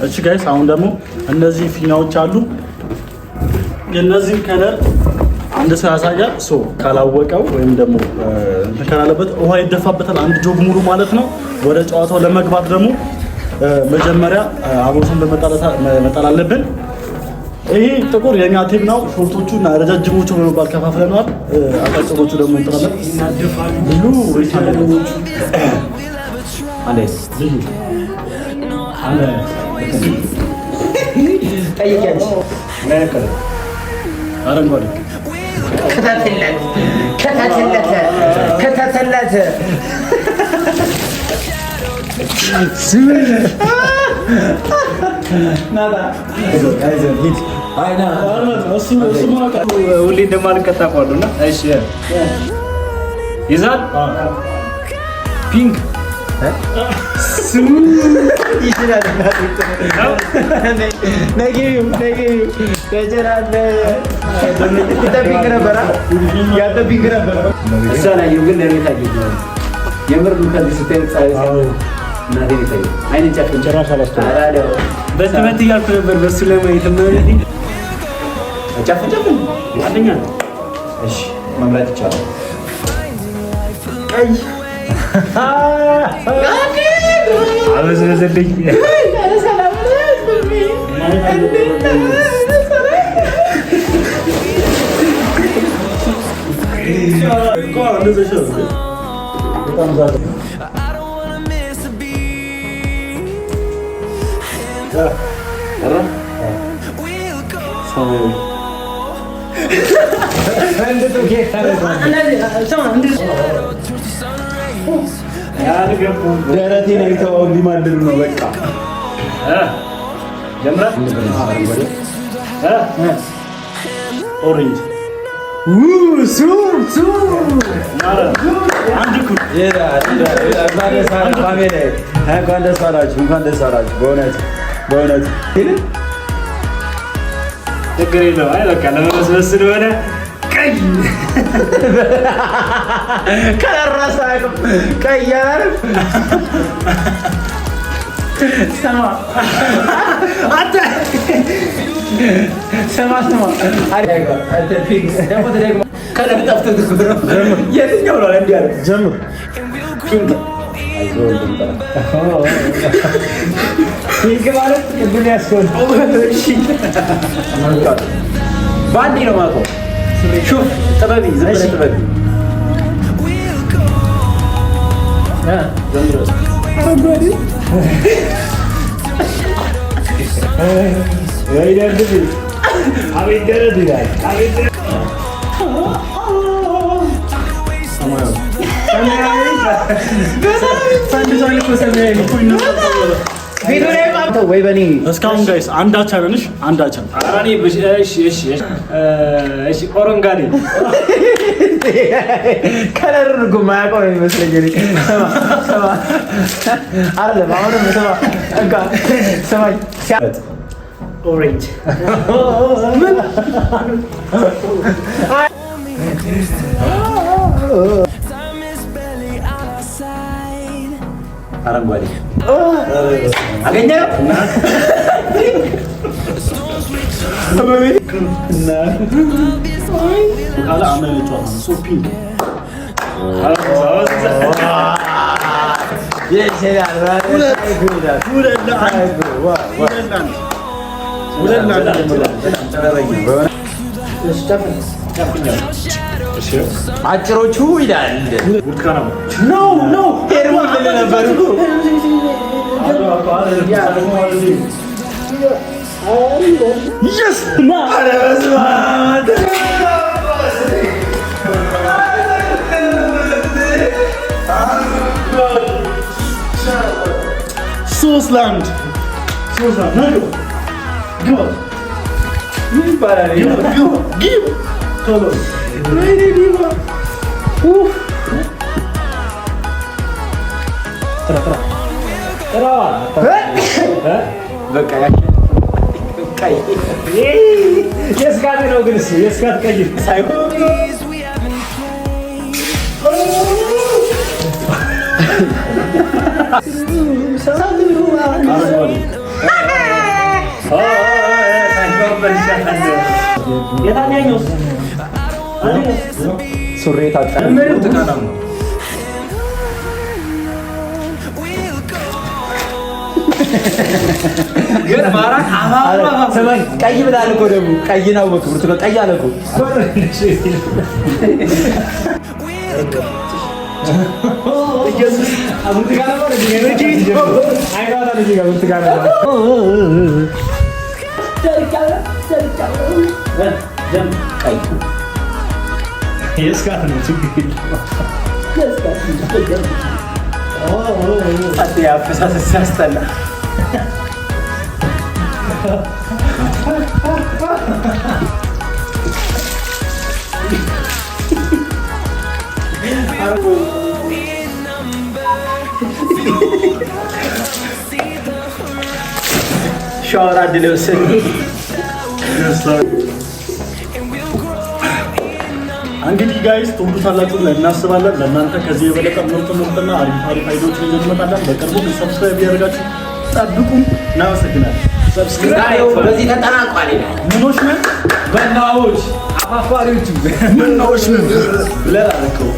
እሺ ጋይስ አሁን ደግሞ እነዚህ ፊኛዎች አሉ። የነዚህ ከለር አንድ ሰው ያሳያል። ሶ ካላወቀው ወይም ደግሞ እንትን ካላለበት ውሃ ይደፋበታል፣ አንድ ጆግ ሙሉ ማለት ነው። ወደ ጨዋታው ለመግባት ደግሞ መጀመሪያ አቦሱን መጣል አለብን። ይሄ ጥቁር የኛ ቲም ነው። ሾርቶቹ እና ረጃጅሞቹ በመባል ከፋፍለናል። አጫጭሮቹ ደግሞ እንጥራለን። ብሉ ወይስ አለኞቹ? አለስ አለ ጠይቀኝ ለከለ አረንጓዴ ከተተለት ናዳ አይዘን ሂድ አይና ሁሌ እንደማልቀጣ ቋሉና እሺ ይዛል ፒንክ ይችላል ነጊው ፒንክ ነበር ያንተ ፒንክ ነበር እዛ ላይ ግን ለኔታ የምር ከዚህ ስትል እናቴ ይታይ አይኔ ጫፍን ጭራሽ አላስተዋለ በትመት እያልኩ ነበር በሱ ለማየት ማለት ነው። ጫፍ አንደኛ እሺ መምረጥ ይቻላል። ቀይ አበዝበዝልኝ ደረቴን አይተው ሊማልሉ ነው። በቃ ጀምራት ኦሬንጅ እንኳን ደስ አላችሁ በእውነት ችግር የለውም። አይ በቃ ለመመስመስ ስለሆነ ቀይ ከራሳ ቀይ አይደል? ሰማ አታ ሰማ አሪጋ አንተ ፒንክ ደግሞ ከለብጣፍተ ትኩረው የትኛው ነው እንዴ? አለ ጀምር ፒንክ ፒንክ ማለት ምን ያስኮል? እሺ ባንዲ ነው ማለት ነው። ሹፍ ጥበቢ ዘመን ጥበቢ ዘምሮ አንጎዲ አይደንብ አቤት ደረድ ይላል። አቤት ወይ በኔ እስካሁን ጋይስ አንዳቻ ነንሽ አንዳቻ አራኒ እሺ ኦሮንጋዴ ከለር ጉማ ያቆም ይመስለኝ ሰማ አይደለም። አሁንም ሰማ ሲያት ኦሬንጅ ምን አረንጓዴ አገኘው እና ካላ አመለጫ ሶፒንግ አጭሮቹ ይላል ኖ ሄርሞ ነበር yes ma Sosland no go ምን ይባላል? give ቶሎ ወይኔ ዲማ ትራ በቃ ቀይ የስካት ነው ግን እሱ የስካት ቀይ ሳይሆን ሱሪ ታጣ ግን ማራክ ሰማይ ቀይ ብላል እኮ ደግሞ ቀይ ነው ወጡ ብርቱካን ቀይ አለ እኮ ኢየሱስ ብርቱካን ነው አይጋታ ልጅ ጋር ብርቱካን ነው ቀይ የስካት ነው ችግር አጥያ ፈሳስ ሲያስጠላ ሻወር አድል ወሰን እንግዲህ ጋይስ ትወዱታላችሁ ብለን እናስባለን። ለእናንተ ከዚህ የበለጠ ምርጥና አሪፍ አይዲያዎችን ይዘን እንመጣለን። በቅርቡ ሰብስክራይብ ያደርጋችሁ ጠብቁን። እናመሰግናለን። ሰብስክራይብ በዚህ ተጠናቋል። ምኖች ነን በናዎች አፋፋሪዎች ምኖች ነን ብለህ አልከው